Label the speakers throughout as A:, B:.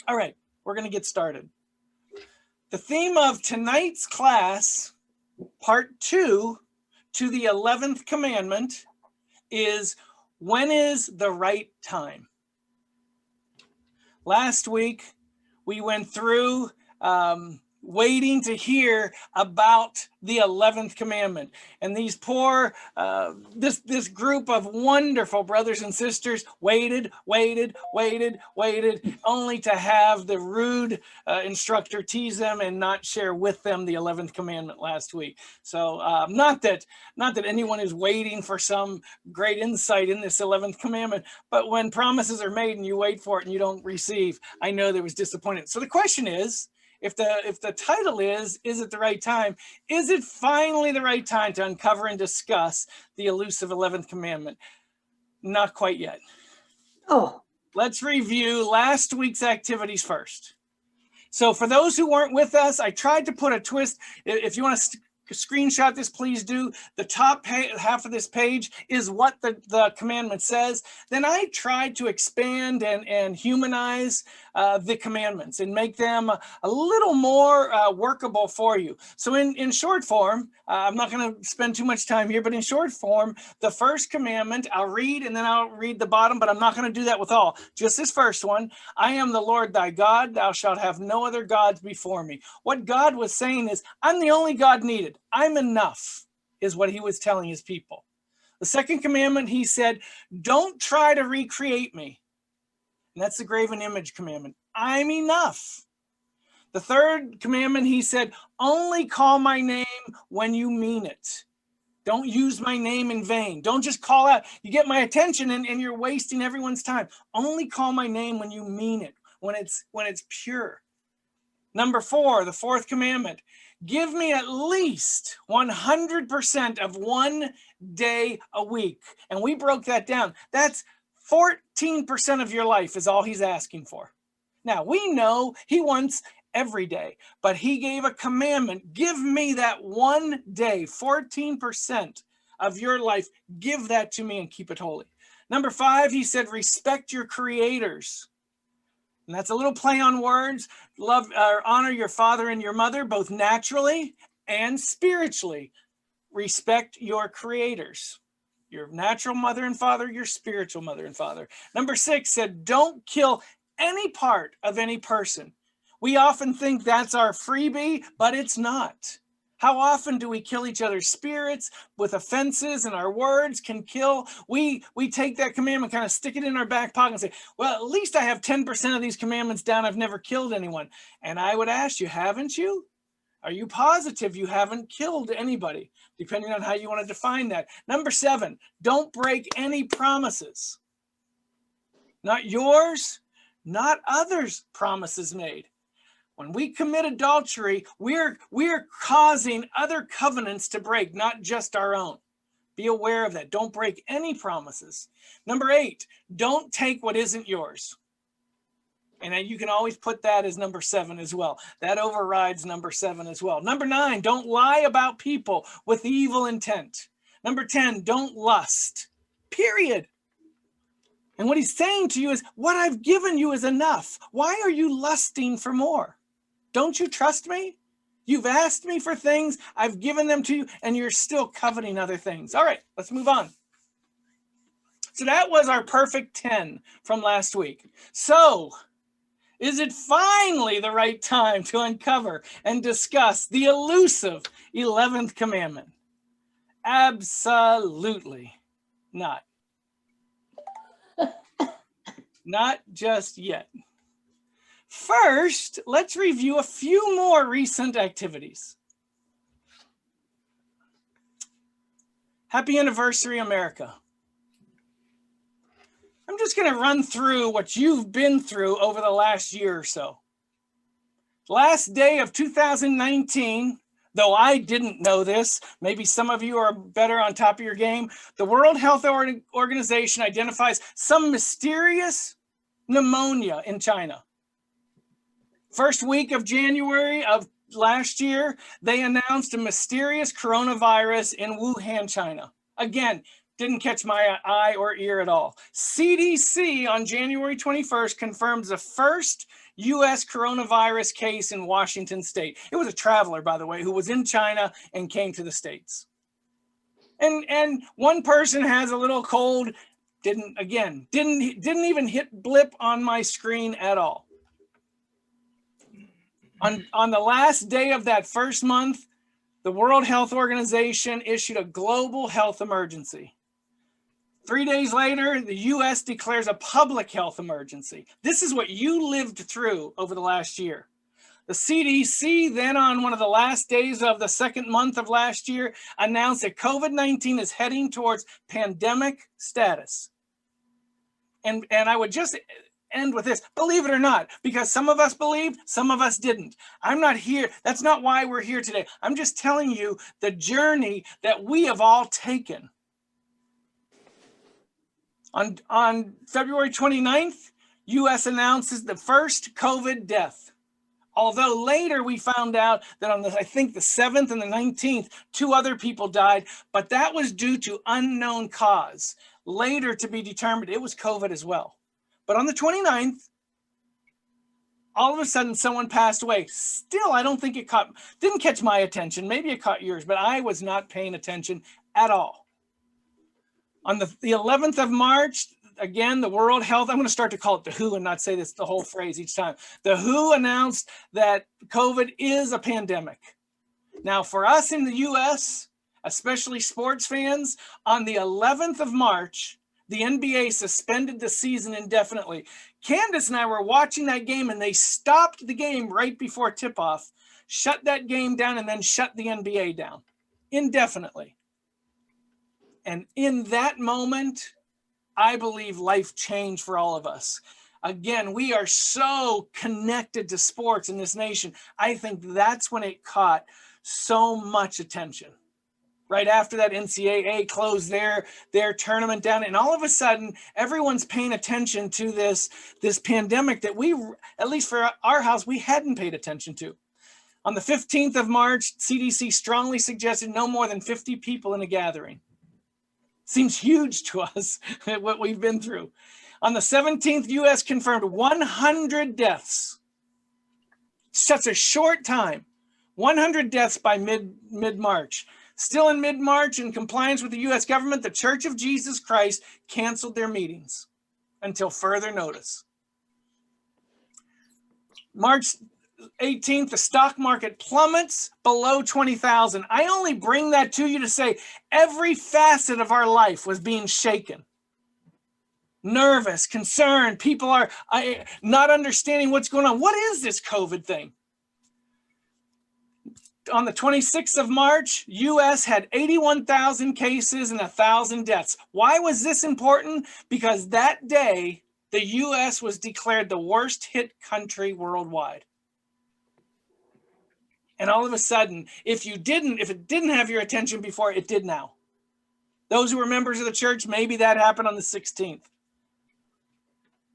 A: All right, we're going to get started. The theme of tonight's class, part 2 to the 11th commandment, is when is the right time? Last week, we went through waiting to hear about the 11th commandment. And these poor, this group of wonderful brothers and sisters waited, only to have the rude instructor tease them and not share with them the 11th commandment last week. So not that anyone is waiting for some great insight in this 11th commandment, but when promises are made and you wait for it and you don't receive, I know there was disappointment. So the question is, if the title is it the right time? Is it finally the right time to uncover and discuss the elusive 11th commandment? Not quite yet.
B: Oh.
A: Let's review last week's activities first. So for those who weren't with us, I tried to put a twist. If you want to screenshot this, please do. The top half of this page is what the commandment says. Then I tried to expand and humanize the commandments and make them a little more workable for you. So in short form, I'm not going to spend too much time here, but in short form, the first commandment I'll read and then I'll read the bottom, but I'm not going to do that with all. Just this first one: I am the Lord thy God, thou shalt have no other gods before me. What God was saying is, I'm the only God needed. I'm enough, is what he was telling his people. The second commandment, he said, don't try to recreate me. And that's the graven image commandment. I'm enough. The third commandment, he said, only call my name when you mean it. Don't use my name in vain. Don't just call out. You get my attention and you're wasting everyone's time. Only call my name when you mean it, when it's pure. Number 4, the fourth commandment, give me at least 100% of 1 day a week. And we broke that down. That's 14% of your life is all he's asking for. Now, we know he wants every day, but he gave a commandment. Give me that 1 day, 14% of your life. Give that to me and keep it holy. Number 5, he said, respect your creators. And that's a little play on words. Love or honor your father and your mother, both naturally and spiritually. Respect your creators, your natural mother and father, your spiritual mother and father. Number 6 said, don't kill any part of any person. We often think that's our freebie, but it's not. How often do we kill each other's spirits with offenses, and our words can kill? We take that commandment, kind of stick it in our back pocket and say, well, at least I have 10% of these commandments down. I've never killed anyone. And I would ask you, haven't you? Are you positive you haven't killed anybody? Depending on how you want to define that. Number 7, don't break any promises. Not yours, not others' promises made. When we commit adultery, we're causing other covenants to break, not just our own. Be aware of that. Don't break any promises. Number 8, don't take what isn't yours. And you can always put that as number 7 as well. That overrides number 7 as well. Number 9, don't lie about people with evil intent. Number 10, don't lust. Period. And what he's saying to you is, what I've given you is enough. Why are you lusting for more? Don't you trust me? You've asked me for things, I've given them to you, and you're still coveting other things. All right, let's move on. So that was our perfect 10 from last week. So, is it finally the right time to uncover and discuss the elusive 11th commandment? Absolutely not. Not just yet. First, let's review a few more recent activities. Happy anniversary, America. I'm just going to run through what you've been through over the last year or so. Last day of 2019, though I didn't know this, maybe some of you are better on top of your game, the World Health Organization identifies some mysterious pneumonia in China. First week of January of last year, they announced a mysterious coronavirus in Wuhan, China. Again, Didn't catch my eye or ear at all. CDC on January 21st confirms the first U.S. coronavirus case in Washington state. It was a traveler, by the way, who was in China and came to the States. And one person has a little cold, didn't even hit blip on my screen at all. On the last day of that first month, the World Health Organization issued a global health emergency. 3 days later, the U.S. declares a public health emergency. This is what you lived through over the last year. The CDC then, on one of the last days of the second month of last year, announced that COVID-19 is heading towards pandemic status. And I would just end with this, believe it or not, because some of us believed, some of us didn't. I'm not here. That's not why we're here today. I'm just telling you the journey that we have all taken. On February 29th, U.S. announces the first COVID death. Although later we found out that on I think the 7th and the 19th, 2 other people died, but that was due to unknown cause. Later to be determined, it was COVID as well. But on the 29th, all of a sudden someone passed away. Still, I don't think didn't catch my attention. Maybe it caught yours, but I was not paying attention at all. On the 11th of March, again, the World Health, I'm going to start to call it the WHO and not say this the whole phrase each time. The WHO announced that COVID is a pandemic. Now, for us in the U.S., especially sports fans, on the 11th of March, the NBA suspended the season indefinitely. Candace and I were watching that game, and they stopped the game right before tip-off, shut that game down, and then shut the NBA down indefinitely. And in that moment, I believe life changed for all of us. Again, we are so connected to sports in this nation. I think that's when it caught so much attention. Right after that, NCAA closed their tournament down, and all of a sudden, everyone's paying attention to this pandemic that we, at least for our house, we hadn't paid attention to. On the 15th of March, CDC strongly suggested no more than 50 people in a gathering. Seems huge to us, what we've been through. On the 17th, U.S. confirmed 100 deaths. Such a short time. 100 deaths by mid-March. Still in mid-March, in compliance with the U.S. government, the Church of Jesus Christ canceled their meetings until further notice. March 18th, the stock market plummets below 20,000. I only bring that to you to say every facet of our life was being shaken. Nervous, concerned, people are not understanding what's going on. What is this COVID thing? On the 26th of March, U.S. had 81,000 cases and 1,000 deaths. Why was this important? Because that day, the U.S. was declared the worst hit country worldwide. And all of a sudden, if it didn't have your attention before, it did now. Those who were members of the church, maybe that happened on the 16th.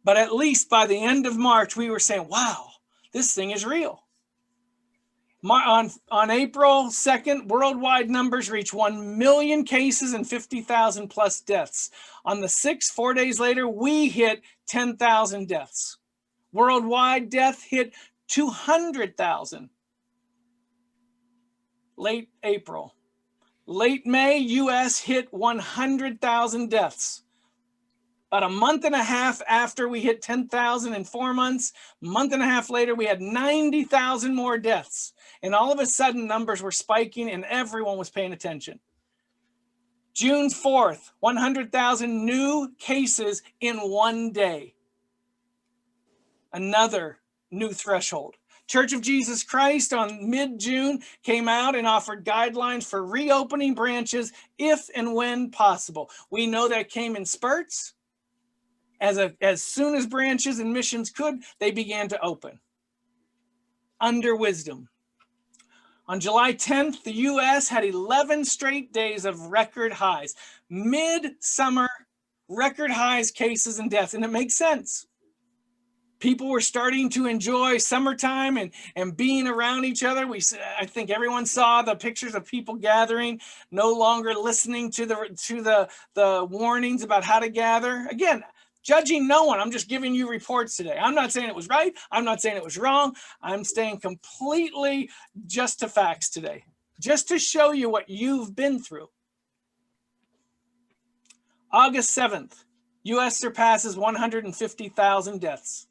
A: But at least by the end of March, we were saying, wow, this thing is real. On April 2nd, worldwide numbers reached 1 million cases and 50,000 plus deaths. On the 6th, 4 days later, we hit 10,000 deaths. Worldwide death hit 200,000. Late April. Late May, U.S. hit 100,000 deaths. About a month and a half after we hit 10,000 in 4 months, a month and a half later, we had 90,000 more deaths. And all of a sudden, numbers were spiking and everyone was paying attention. June 4th, 100,000 new cases in 1 day. Another new threshold. Church of Jesus Christ on mid-June came out and offered guidelines for reopening branches if and when possible. We know that came in spurts. As soon as branches and missions could, they began to open under wisdom. On July 10th, the U.S. had 11 straight days of record highs. Mid-summer, record highs, cases, and deaths. And it makes sense. People were starting to enjoy summertime and being around each other. I think everyone saw the pictures of people gathering, no longer listening to the warnings about how to gather. Again, judging no one. I'm just giving you reports today. I'm not saying it was right. I'm not saying it was wrong. I'm staying completely just to facts today, just to show you what you've been through. August 7th, U.S. surpasses 150,000 deaths.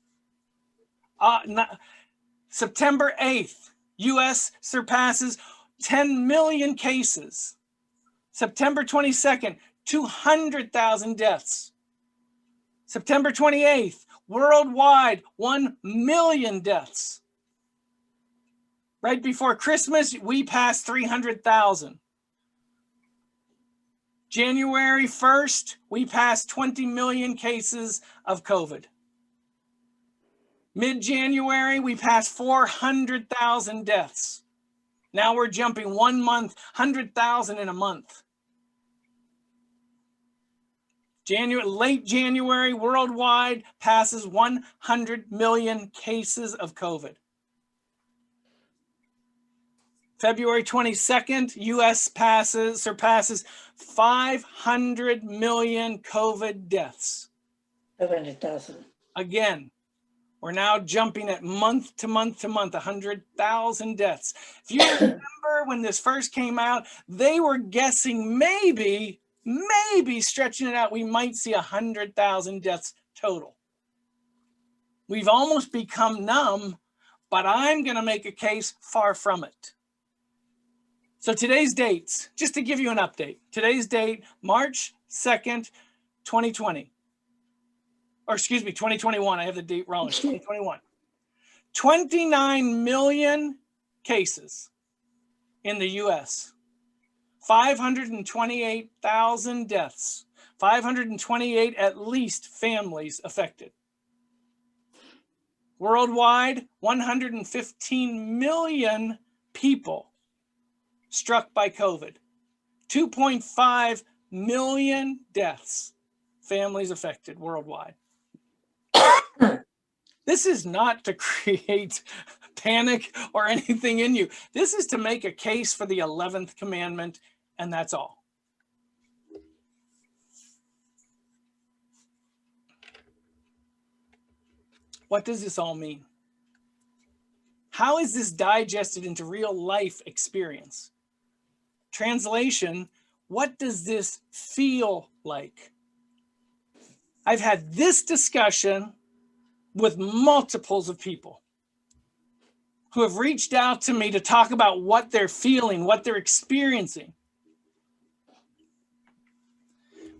A: September 8th, U.S. surpasses 10 million cases. September 22nd, 200,000 deaths. September 28th, worldwide, 1 million deaths. Right before Christmas, we passed 300,000. January 1st, we passed 20 million cases of COVID. Mid-January, we passed 400,000 deaths. Now we're jumping 1 month, 100,000 in a month. Late January, worldwide, passes 100 million cases of COVID. February 22nd, U.S. surpasses 500 million COVID deaths.
B: 500,000.
A: Again, we're now jumping at month to month to month, 100,000 deaths. If you remember when this first came out, they were guessing maybe stretching it out, we might see 100,000 deaths total. We've almost become numb, but I'm going to make a case far from it. So today's dates, just to give you an update. Today's date, March 2nd, 2020. Or excuse me, 2021. I have the date wrong. 2021. 29 million cases in the U.S. 528,000 deaths. 528 at least families affected. Worldwide, 115 million people struck by COVID. 2.5 million deaths, families affected worldwide. This is not to create panic or anything in you. This is to make a case for the 11th commandment, and that's all. What does this all mean? How is this digested into real life experience? Translation, what does this feel like? I've had this discussion with multiples of people who have reached out to me to talk about what they're feeling, what they're experiencing.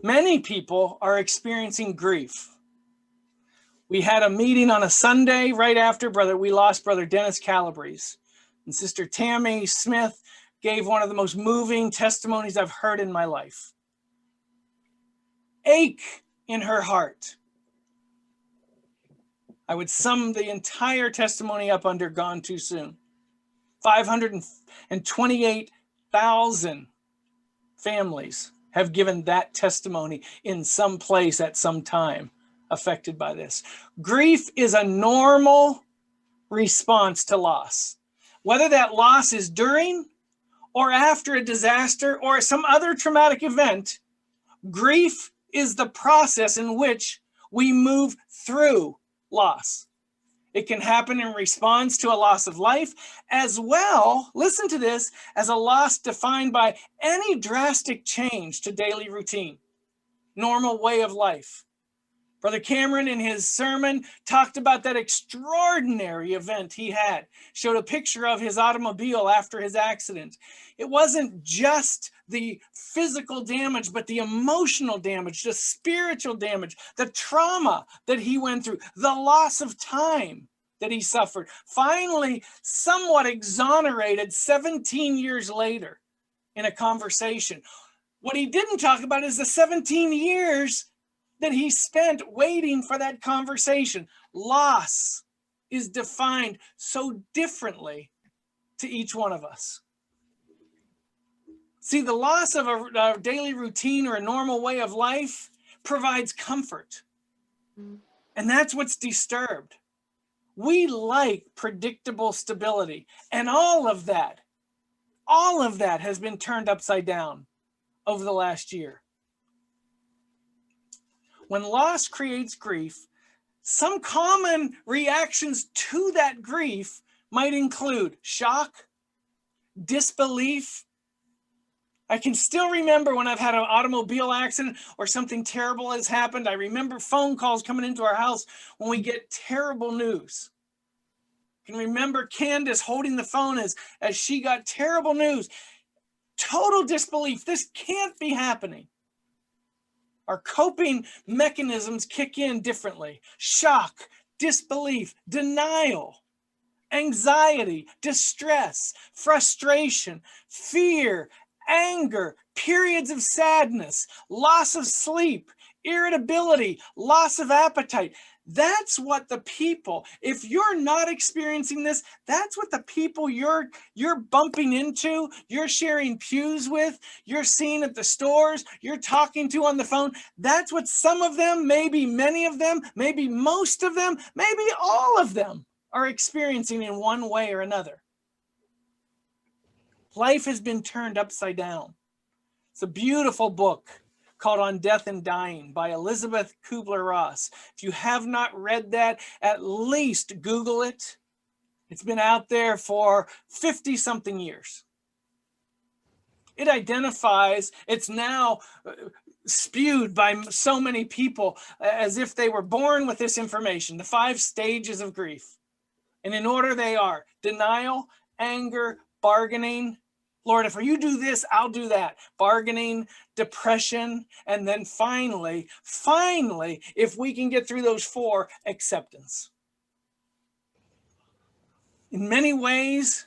A: Many people are experiencing grief. We had a meeting on a Sunday right after we lost Brother Dennis Calabrese. And Sister Tammy Smith gave one of the most moving testimonies I've heard in my life. Ache in her heart. I would sum the entire testimony up under gone too soon. 528,000 families have given that testimony in some place at some time affected by this. Grief is a normal response to loss. Whether that loss is during or after a disaster or some other traumatic event, grief is the process in which we move through loss. It can happen in response to a loss of life as well, listen to this, as a loss defined by any drastic change to daily routine, normal way of life. Brother Cameron in his sermon talked about that extraordinary event he had, showed a picture of his automobile after his accident. It wasn't just the physical damage, but the emotional damage, the spiritual damage, the trauma that he went through, the loss of time that he suffered. Finally, somewhat exonerated 17 years later in a conversation. What he didn't talk about is the 17 years that he spent waiting for that conversation. Loss is defined so differently to each one of us. See, the loss of a daily routine or a normal way of life provides comfort. And that's what's disturbed. We like predictable stability. And all of that has been turned upside down over the last year. When loss creates grief, some common reactions to that grief might include shock, disbelief. I can still remember when I've had an automobile accident or something terrible has happened. I remember phone calls coming into our house when we get terrible news. I can remember Candace holding the phone as she got terrible news. Total disbelief. This can't be happening. Our coping mechanisms kick in differently. Shock, disbelief, denial, anxiety, distress, frustration, fear, anger, periods of sadness, loss of sleep, irritability, loss of appetite. That's what the people, if you're not experiencing this, that's what the people you're bumping into, you're sharing pews with, you're seeing at the stores, you're talking to on the phone. That's what some of them, maybe many of them, maybe most of them, maybe all of them are experiencing in one way or another. Life has been turned upside down. It's a beautiful book called On Death and Dying by Elizabeth Kubler-Ross. If you have not read that, at least Google it. It's been out there for 50-something years. It identifies, it's now spewed by so many people as if they were born with this information, the 5 stages of grief. And in order they are denial, anger, bargaining. Lord, if you do this, I'll do that. Bargaining, depression, and then finally, if we can get through those 4, acceptance. In many ways,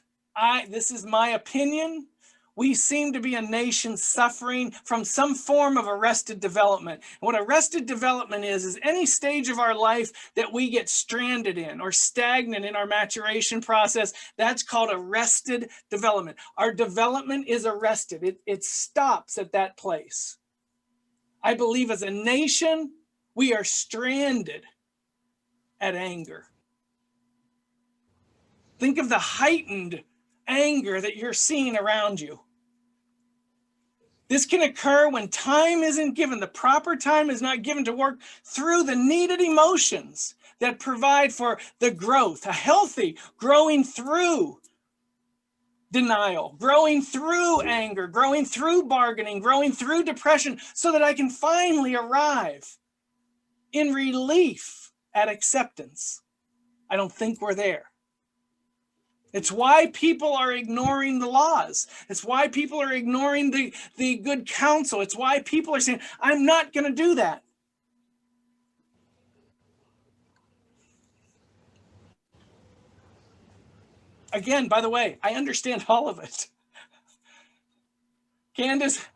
A: this is my opinion, we seem to be a nation suffering from some form of arrested development. And what arrested development is any stage of our life that we get stranded in or stagnant in our maturation process. That's called arrested development. Our development is arrested. It stops at that place. I believe as a nation, we are stranded at anger. Think of the heightened anger that you're seeing around you. This can occur when time isn't given. The proper time is not given to work through the needed emotions that provide for the growth, a healthy growing through denial, growing through anger, growing through bargaining, growing through depression, so that I can finally arrive in relief at acceptance. I don't think we're there. It's why people are ignoring the laws. It's why people are ignoring the good counsel. It's why people are saying, I'm not going to do that. Again, by the way, I understand all of it. Candace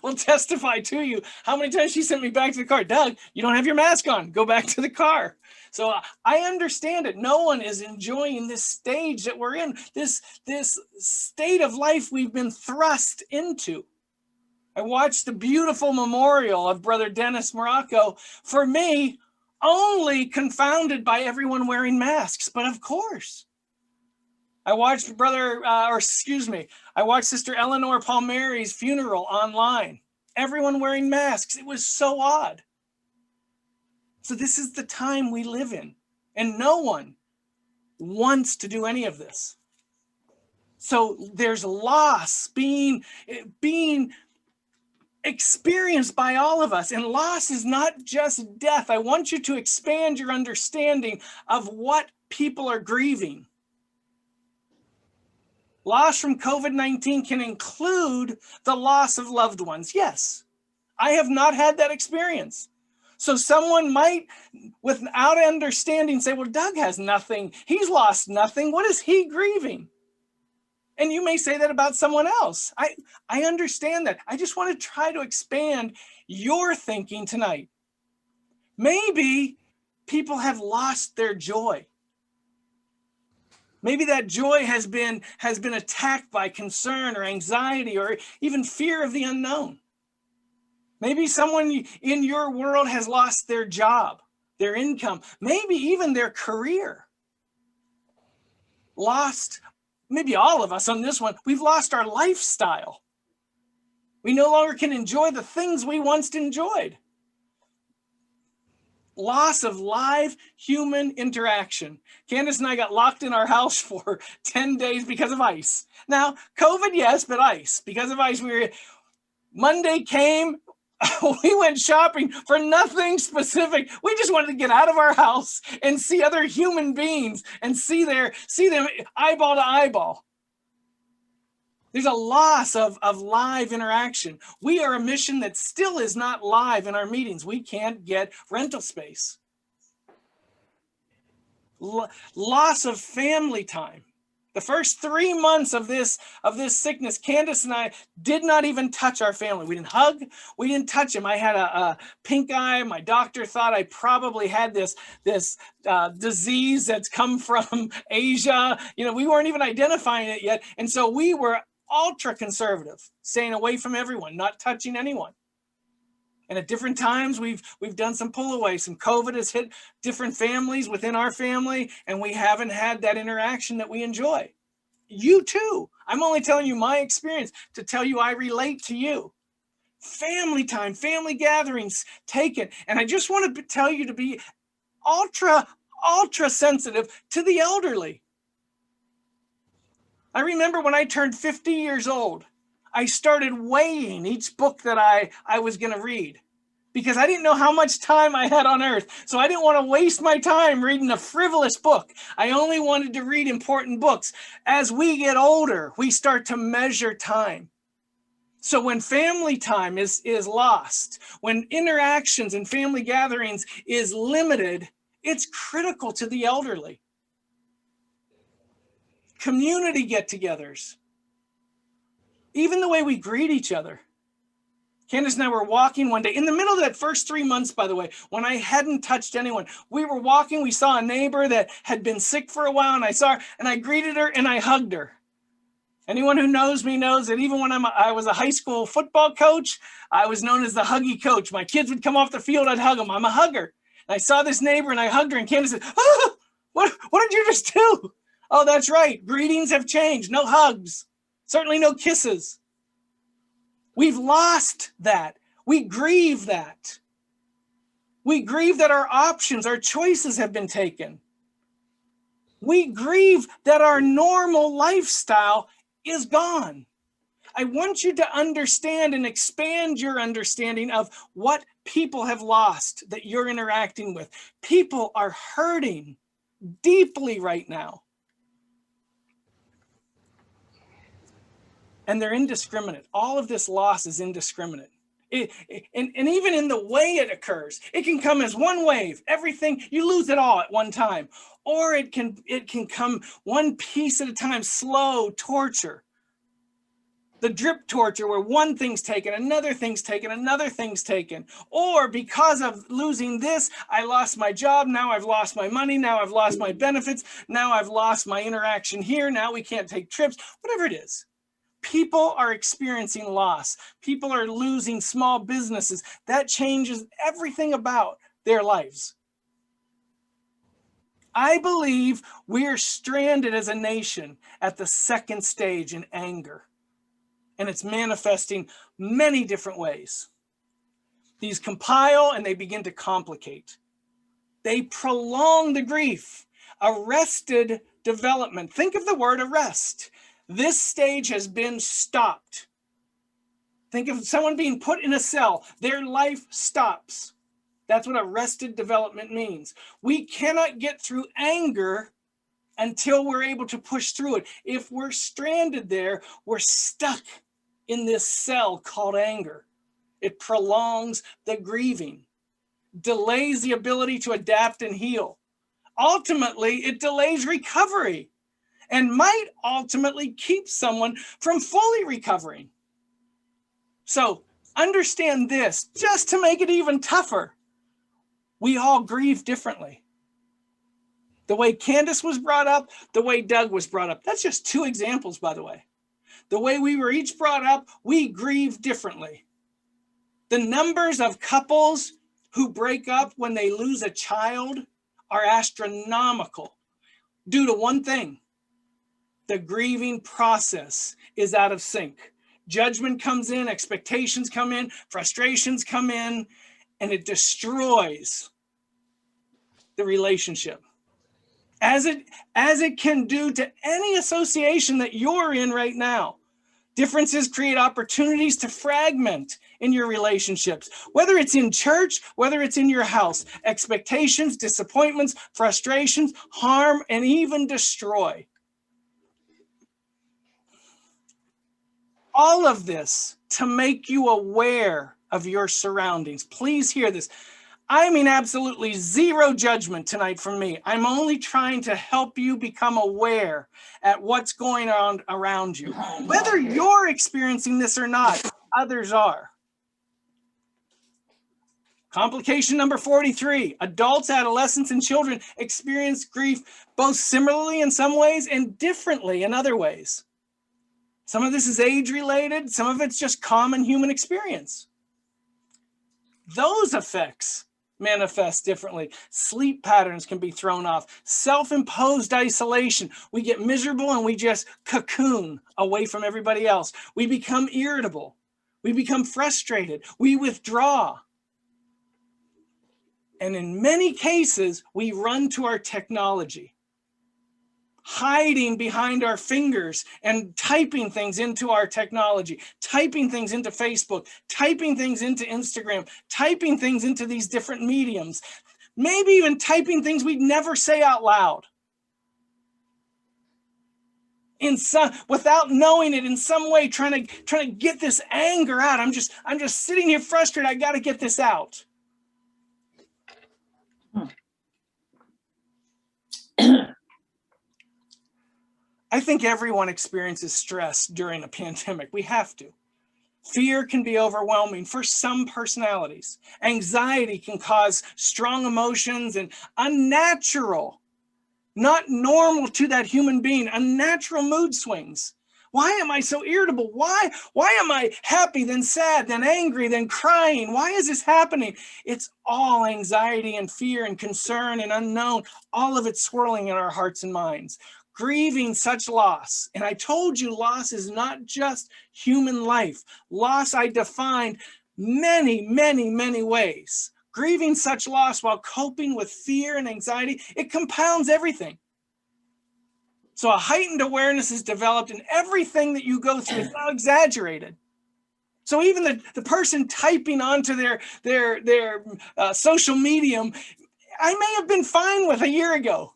A: will testify to you how many times she sent me back to the car. Doug, you don't have your mask on. Go back to the car. So I understand it. No one is enjoying this stage that we're in, this state of life we've been thrust into. I watched the beautiful memorial of Brother Dennis Morocco. For me, only confounded by everyone wearing masks, but of course. I watched I watched Sister Eleanor Palmieri's funeral online. Everyone wearing masks. It was so odd. So this is the time we live in, and no one wants to do any of this. So there's loss being experienced by all of us, and loss is not just death. I want you to expand your understanding of what people are grieving. Loss from COVID-19 can include the loss of loved ones. Yes, I have not had that experience. So someone might, without understanding, say, well, Doug has nothing. He's lost nothing. What is he grieving? And you may say that about someone else. I understand that. I just want to try to expand your thinking tonight. Maybe people have lost their joy. Maybe that joy has been attacked by concern or anxiety or even fear of the unknown. Maybe someone in your world has lost their job. their income, maybe even their career. Lost, maybe all of us on this one, we've lost our lifestyle. We no longer can enjoy the things we once enjoyed. Loss of live human interaction. Candace and I got locked in our house for 10 days because of ice. Now, COVID, yes, but ice. Because of ice, Monday came, we went shopping for nothing specific. We just wanted to get out of our house and see other human beings and see them eyeball to eyeball. There's a loss of live interaction. We are a mission that still is not live in our meetings. We can't get rental space. Loss of family time. The first 3 months of this sickness, Candace and I did not even touch our family. We didn't hug. We didn't touch him. I had a pink eye. My doctor thought I probably had this disease that's come from Asia. We weren't even identifying it yet. And so we were ultra conservative, staying away from everyone, not touching anyone. And at different times, we've done some pull away. Some COVID has hit different families within our family, and we haven't had that interaction that we enjoy. You too. I'm only telling you my experience to tell you I relate to you. Family time, family gatherings taken. And I just want to tell you to be ultra sensitive to the elderly. I remember when I turned 50 years old, I started weighing each book that I was going to read because I didn't know how much time I had on earth. So I didn't want to waste my time reading a frivolous book. I only wanted to read important books. As we get older, we start to measure time. So when family time is lost, when interactions and family gatherings is limited, it's critical to the elderly. Community get-togethers. Even the way we greet each other. Candace and I were walking one day, in the middle of that first 3 months, by the way, when I hadn't touched anyone. We were walking, we saw a neighbor that had been sick for a while, and I saw her, and I greeted her, and I hugged her. Anyone who knows me knows that even when I was a high school football coach, I was known as the huggy coach. My kids would come off the field, I'd hug them. I'm a hugger. And I saw this neighbor, and I hugged her, and Candace said, what did you just do? Oh, that's right. Greetings have changed. No hugs. Certainly no kisses. We've lost that. We grieve that. We grieve that our options, our choices have been taken. We grieve that our normal lifestyle is gone. I want you to understand and expand your understanding of what people have lost that you're interacting with. People are hurting deeply right now. And they're indiscriminate. All of this loss is indiscriminate. And even in the way it occurs, it can come as one wave, everything, you lose it all at one time. Or it can come one piece at a time, slow torture. The drip torture where one thing's taken, another thing's taken, another thing's taken. Or because of losing this, I lost my job, now I've lost my money, now I've lost my benefits, now I've lost my interaction here, now we can't take trips, whatever it is. People are experiencing loss. People are losing small businesses. That changes everything about their lives. I believe we are stranded as a nation at the second stage in anger. And it's manifesting many different ways. These compile and they begin to complicate. They prolong the grief. Arrested development. Think of the word arrest. This stage has been stopped. Think of someone being put in a cell. Their life stops. That's what arrested development means. We cannot get through anger until we're able to push through it. If we're stranded there, we're stuck in this cell called anger. It prolongs the grieving, delays the ability to adapt and heal. Ultimately, it delays recovery and might ultimately keep someone from fully recovering. So understand this, just to make it even tougher. We all grieve differently. The way Candace was brought up, the way Doug was brought up. That's just two examples, by the way. The way we were each brought up, we grieve differently. The numbers of couples who break up when they lose a child are astronomical due to one thing. The grieving process is out of sync. Judgment comes in, expectations come in, frustrations come in, and it destroys the relationship. As it can do to any association that you're in right now. Differences create opportunities to fragment in your relationships, whether it's in church, whether it's in your house. Expectations, disappointments, frustrations, harm, and even destroy. All of this to make you aware of your surroundings. Please hear this. I mean, absolutely zero judgment tonight from me. I'm only trying to help you become aware at what's going on around you. Whether you're experiencing this or not, others are. Complication number 43. Adults, adolescents, and children experience grief both similarly in some ways and differently in other ways. Some of this is age-related. Some of it's just common human experience. Those effects manifest differently. Sleep patterns can be thrown off. Self-imposed isolation. We get miserable and we just cocoon away from everybody else. We become irritable. We become frustrated. We withdraw. And in many cases, we run to our technology, hiding behind our fingers and typing things into our technology, typing things into Facebook, typing things into Instagram, typing things into these different mediums, maybe even typing things we'd never say out loud. Without knowing it, in some way, trying to get this anger out. I'm just sitting here frustrated. I got to get this out. I think everyone experiences stress during a pandemic. We have to. Fear can be overwhelming for some personalities. Anxiety can cause strong emotions and unnatural, not normal to that human being, unnatural mood swings. Why am I so irritable? Why am I happy, then sad, then angry, then crying? Why is this happening? It's all anxiety and fear and concern and unknown, all of it swirling in our hearts and minds. Grieving such loss, and I told you loss is not just human life. Loss I defined many, many, many ways. Grieving such loss while coping with fear and anxiety, it compounds everything. So a heightened awareness is developed in everything that you go through. It's not exaggerated. So even the person typing onto their social medium, I may have been fine with a year ago.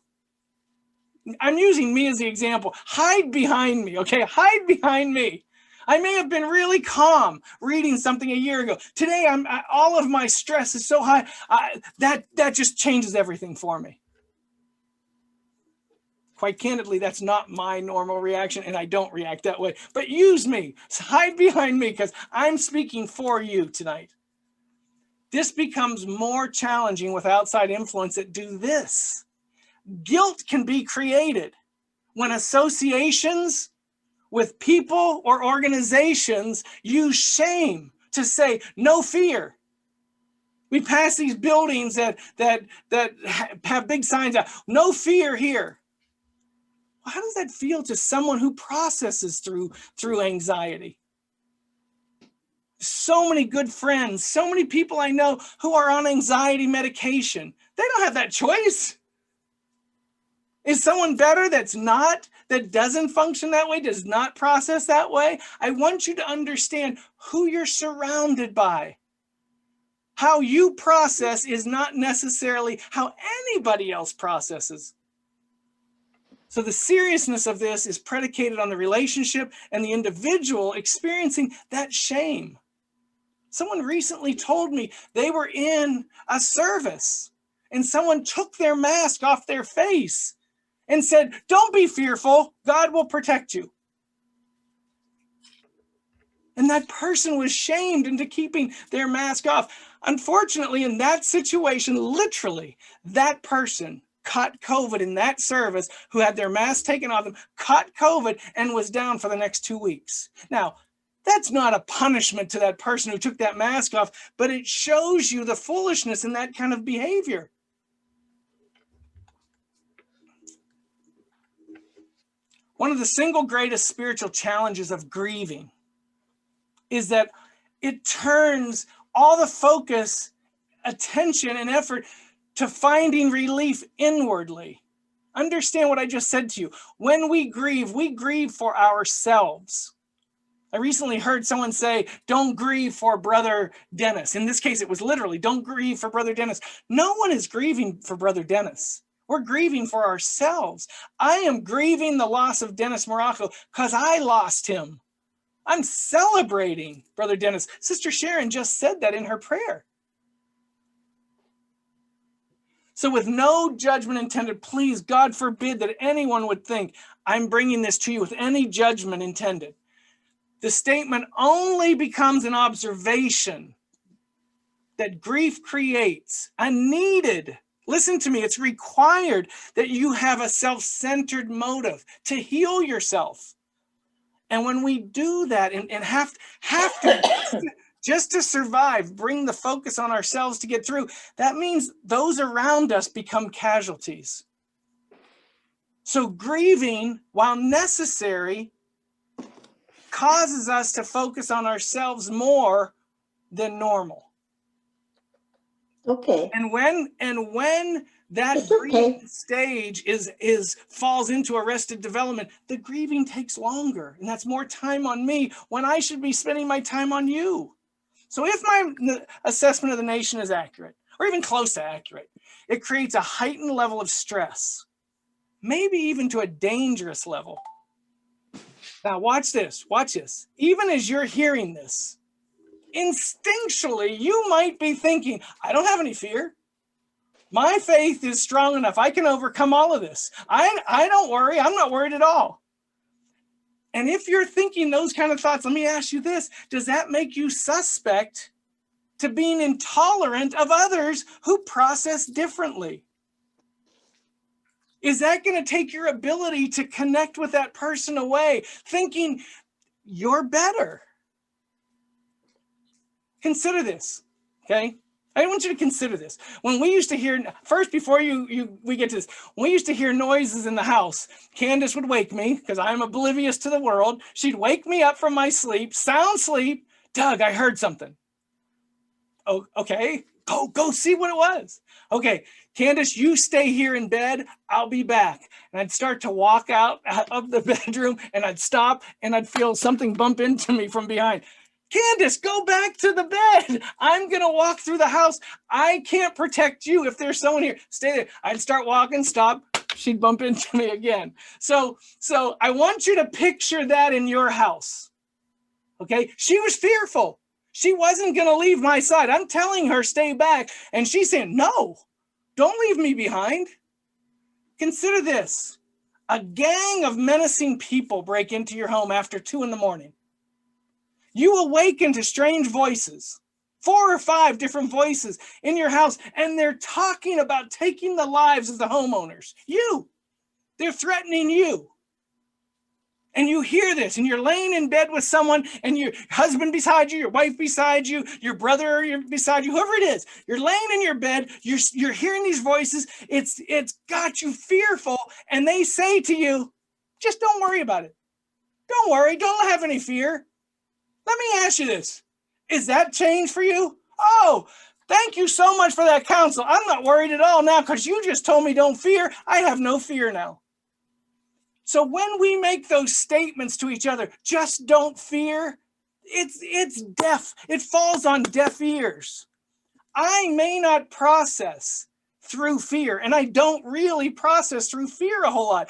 A: I'm using me as the example. Hide behind me, okay? Hide behind me. I may have been really calm reading something a year ago. Today, all of my stress is so high, that just changes everything for me. Quite candidly, that's not my normal reaction, and I don't react that way. But use me. Hide behind me, because I'm speaking for you tonight. This becomes more challenging with outside influence that do this. Guilt can be created when associations with people or organizations use shame to say no fear. We pass these buildings that have big signs out, no fear here. How does that feel to someone who processes through anxiety? So many good friends, so many people I know who are on anxiety medication. They don't have that choice. Is someone better that doesn't function that way, does not process that way? I want you to understand who you're surrounded by. How you process is not necessarily how anybody else processes. So the seriousness of this is predicated on the relationship and the individual experiencing that shame. Someone recently told me they were in a service and someone took their mask off their face and said, "Don't be fearful, God will protect you." And that person was shamed into keeping their mask off. Unfortunately, in that situation, literally, that person caught COVID in that service, who had their mask taken off them, caught COVID and was down for the next 2 weeks. Now, That's not a punishment to that person who took that mask off, but it shows you the foolishness in that kind of behavior. One of the single greatest spiritual challenges of grieving is that it turns all the focus, attention, and effort to finding relief inwardly. Understand what I just said to you. When we grieve for ourselves. I recently heard someone say, don't grieve for Brother Dennis. In this case, it was literally, don't grieve for Brother Dennis. No one is grieving for Brother Dennis. We're grieving for ourselves. I am grieving the loss of Dennis Morocco because I lost him. I'm celebrating Brother Dennis. Sister Sharon just said that in her prayer. So with no judgment intended, please, God forbid that anyone would think I'm bringing this to you with any judgment intended. The statement only becomes an observation that grief creates a needed, listen to me, it's required that you have a self-centered motive to heal yourself. And when we do that and have to, just to survive, bring the focus on ourselves to get through, that means those around us become casualties. So grieving, while necessary, causes us to focus on ourselves more than normal.
B: Okay.
A: And when that grieving stage falls into arrested development, the grieving takes longer, and that's more time on me when I should be spending my time on you. So if my assessment of the nation is accurate, or even close to accurate, it creates a heightened level of stress, maybe even to a dangerous level. Now watch this. Even as you're hearing this, instinctually, you might be thinking, I don't have any fear. My faith is strong enough. I can overcome all of this. I don't worry. I'm not worried at all. And if you're thinking those kind of thoughts, let me ask you this. Does that make you suspect to being intolerant of others who process differently? Is that going to take your ability to connect with that person away, thinking you're better? Consider this, okay? I want you to consider this. When we used to hear, first, before we get to this, when we used to hear noises in the house, Candace would wake me, because I'm oblivious to the world. She'd wake me up from my sleep, sound sleep. Doug, I heard something. Oh, okay. Go see what it was. Okay, Candace, you stay here in bed. I'll be back. And I'd start to walk out of the bedroom, and I'd stop, and I'd feel something bump into me from behind. Candace, go back to the bed. I'm going to walk through the house. I can't protect you if there's someone here. Stay there. I'd start walking, stop. She'd bump into me again. So I want you to picture that in your house. Okay? She was fearful. She wasn't going to leave my side. I'm telling her, stay back. And she's saying, no, don't leave me behind. Consider this. A gang of menacing people break into your home after 2 a.m. You awaken to strange voices, 4 or 5 different voices in your house, and they're talking about taking the lives of the homeowners. They're threatening you. And you hear this, and you're laying in bed with someone, and your husband beside you, your wife beside you, your brother beside you, whoever it is, you're laying in your bed, you're hearing these voices, it's got you fearful, and they say to you, just don't worry about it. Don't worry, don't have any fear. Let me ask you this. Is that change for you? Oh, thank you so much for that counsel. I'm not worried at all now because you just told me don't fear. I have no fear now. So when we make those statements to each other, just don't fear, it's deaf. It falls on deaf ears. I may not process through fear, and I don't really process through fear a whole lot.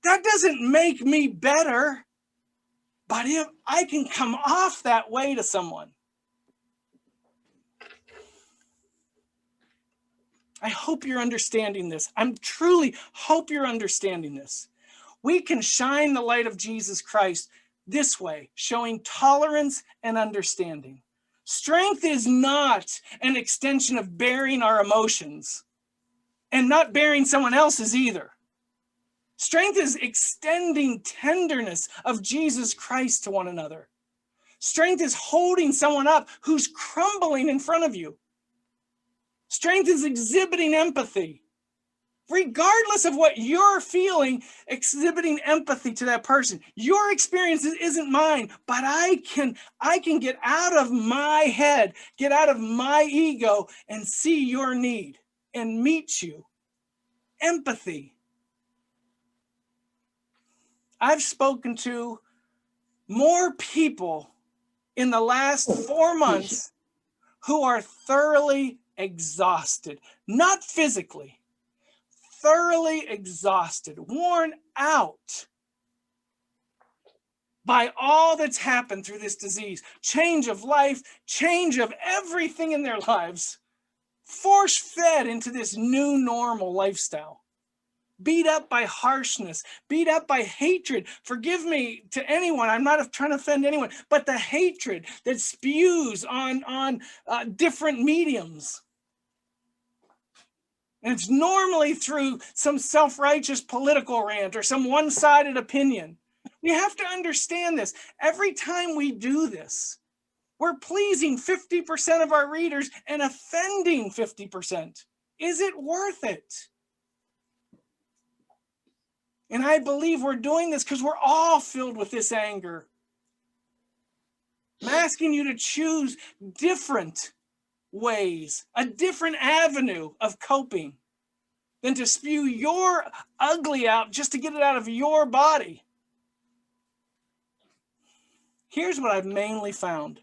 A: That doesn't make me better. But if I can come off that way to someone, I hope you're understanding this. I'm truly hope you're understanding this. We can shine the light of Jesus Christ this way, showing tolerance and understanding. Strength is not an extension of bearing our emotions and not bearing someone else's either. Strength is extending tenderness of Jesus Christ to one another. Strength is holding someone up who's crumbling in front of you. Strength is exhibiting empathy. Regardless of what you're feeling, exhibiting empathy to that person. Your experience isn't mine, but I can get out of my head, get out of my ego and see your need and meet you. Empathy. I've spoken to more people in the last 4 months who are thoroughly exhausted, not physically, thoroughly exhausted, worn out by all that's happened through this disease, change of life, change of everything in their lives, force-fed into this new normal lifestyle, beat up by harshness, beat up by hatred. Forgive me to anyone, I'm not trying to offend anyone, but the hatred that spews on different mediums. And it's normally through some self-righteous political rant or some one-sided opinion. We have to understand this. Every time we do this, we're pleasing 50% of our readers and offending 50%. Is it worth it? And I believe we're doing this because we're all filled with this anger. I'm asking you to choose different ways, a different avenue of coping than to spew your ugly out just to get it out of your body. Here's what I've mainly found.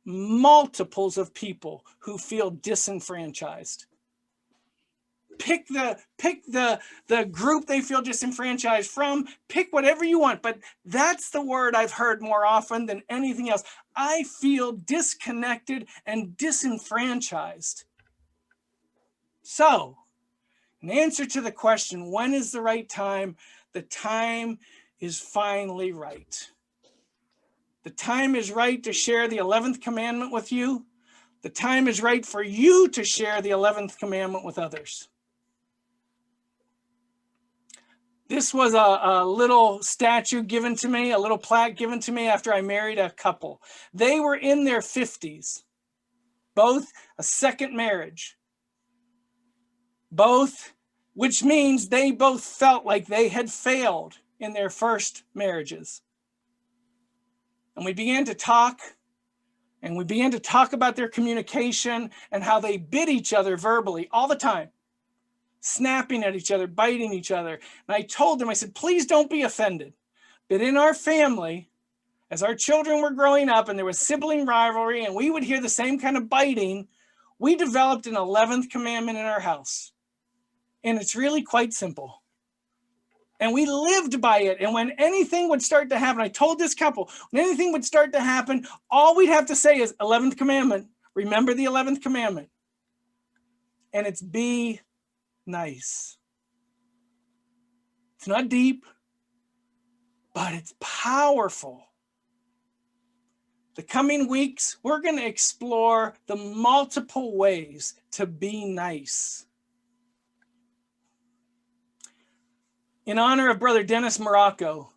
A: Multiples of people who feel disenfranchised. Pick the group they feel disenfranchised from, pick whatever you want, but that's the word I've heard more often than anything else. I feel disconnected and disenfranchised. So, in answer to the question, when is the right time? The time is finally right. The time is right to share the 11th commandment with you. The time is right for you to share the 11th commandment with others. This was a little statue given to me, a little plaque given to me after I married a couple. They were in their 50s, both a second marriage, both, which means they both felt like they had failed in their first marriages. And we began to talk, and we began to talk about their communication and how they bit each other verbally all the time. Snapping at each other, biting each other. And I told them, I said, please don't be offended. But in our family, as our children were growing up and there was sibling rivalry and we would hear the same kind of biting, we developed an 11th commandment in our house. And it's really quite simple. And we lived by it. And when anything would start to happen, I told this couple, when anything would start to happen, all we'd have to say is 11th commandment. Remember the 11th commandment. And it's be nice. It's not deep, but it's powerful. The coming weeks, we're going to explore the multiple ways to be nice. In honor of Brother Dennis Morocco,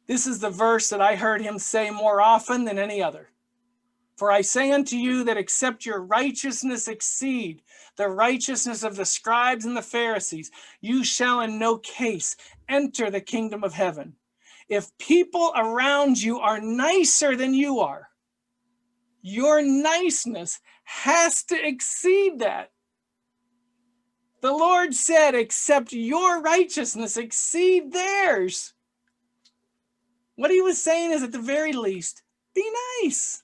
A: this is the verse that I heard him say more often than any other. For I say unto you that except your righteousness exceed the righteousness of the scribes and the Pharisees, you shall in no case enter the kingdom of heaven. If people around you are nicer than you are, your niceness has to exceed that. The Lord said, except your righteousness exceed theirs. What he was saying is, at the very least, be nice.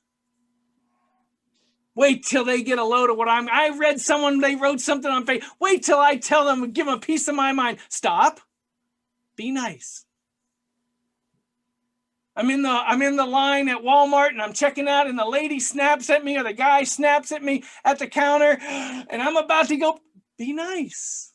A: Wait till they get a load of what I read someone, they wrote something on Facebook. Wait till I tell them, give them a piece of my mind. Stop. Be nice. I'm in the line at Walmart and I'm checking out and the lady snaps at me or the guy snaps at me at the counter and I'm about to go. Be nice.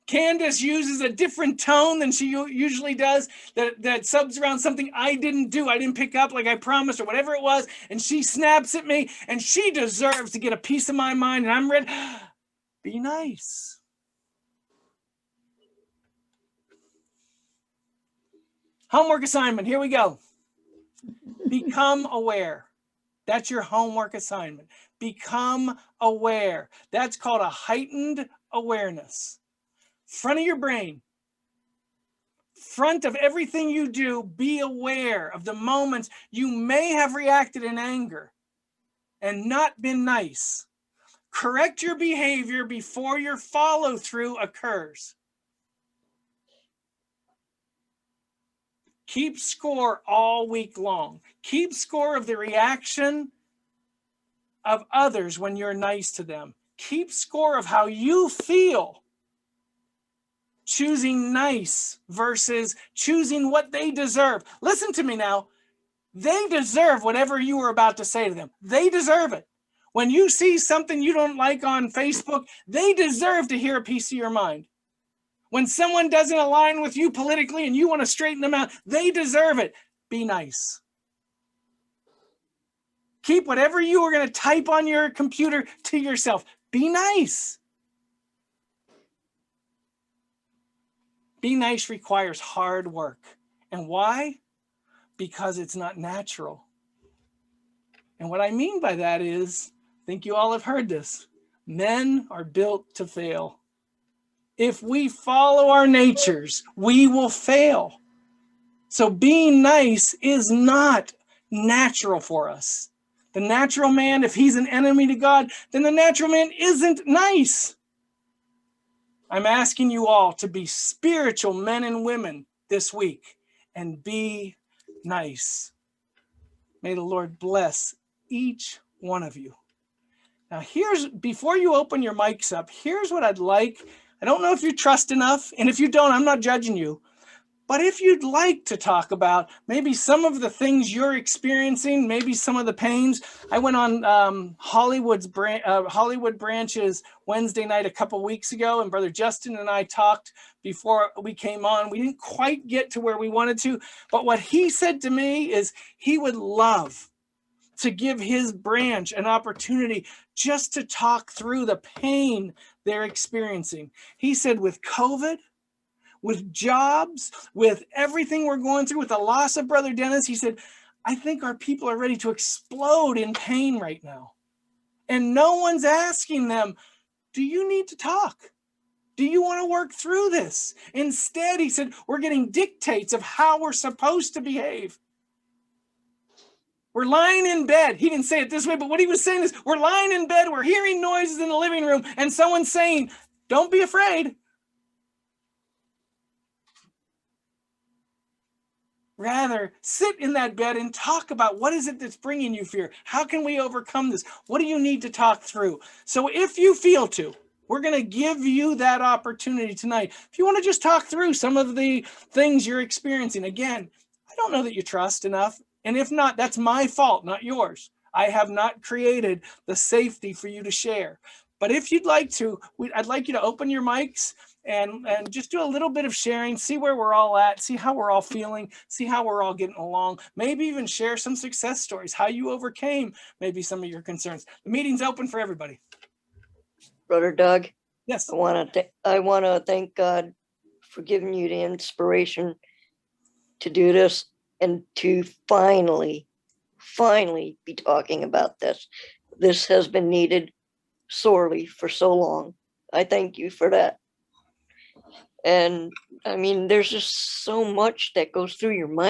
A: Candace uses a different tone than she usually does that subs around something I didn't do. I didn't pick up like I promised or whatever it was. And she snaps at me and she deserves to get a piece of my mind. And I'm ready. Be nice. Homework assignment. Here we go. Become aware. That's your homework assignment. Become aware. That's called a heightened awareness. Front of your brain, front of everything you do, be aware of the moments you may have reacted in anger and not been nice. Correct your behavior before your follow through occurs. Keep score all week long. Keep score of the reaction of others when you're nice to them. Keep score of how you feel choosing nice versus choosing what they deserve. Listen to me now. They deserve whatever you were about to say to them. They deserve it. When you see something you don't like on Facebook, they deserve to hear a piece of your mind. When someone doesn't align with you politically and you want to straighten them out, they deserve it. Be nice. Keep whatever you are going to type on your computer to yourself. Be nice. Be nice requires hard work. And why? Because it's not natural. And what I mean by that is, I think you all have heard this, men are built to fail. If we follow our natures, we will fail. So being nice is not natural for us. The natural man, if he's an enemy to God, then the natural man isn't nice. I'm asking you all to be spiritual men and women this week and be nice. May the Lord bless each one of you. Now before you open your mics up, here's what I'd like. I don't know if you trust enough, and if you don't, I'm not judging you. But if you'd like to talk about maybe some of the things you're experiencing, maybe some of the pains. I went on Hollywood Branches Wednesday night a couple weeks ago, and Brother Justin and I talked before we came on. We didn't quite get to where we wanted to, but what he said to me is he would love to give his branch an opportunity just to talk through the pain they're experiencing. He said with COVID, with jobs, with everything we're going through, with the loss of Brother Dennis, he said, I think our people are ready to explode in pain right now. And no one's asking them, do you need to talk? Do you want to work through this? Instead, he said, we're getting dictates of how we're supposed to behave. We're lying in bed. He didn't say it this way, but what he was saying is we're lying in bed. We're hearing noises in the living room and someone's saying, don't be afraid. Rather, sit in that bed and talk about what is it that's bringing you fear? How can we overcome this? What do you need to talk through? So if you feel to, we're going to give you that opportunity tonight. If you want to just talk through some of the things you're experiencing. Again, I don't know that you trust enough. And if not, that's my fault, not yours. I have not created the safety for you to share. But if you'd like to, I'd like you to open your mics and just do a little bit of sharing, see where we're all at, see how we're all feeling, see how we're all getting along, maybe even share some success stories, how you overcame maybe some of your concerns. The meeting's open for everybody.
C: Brother Doug,
A: Yes.
C: I want to thank God for giving you the inspiration to do this and to finally be talking about this. This has been needed sorely for so long. I thank you for that. And I mean, there's just so much that goes through your mind.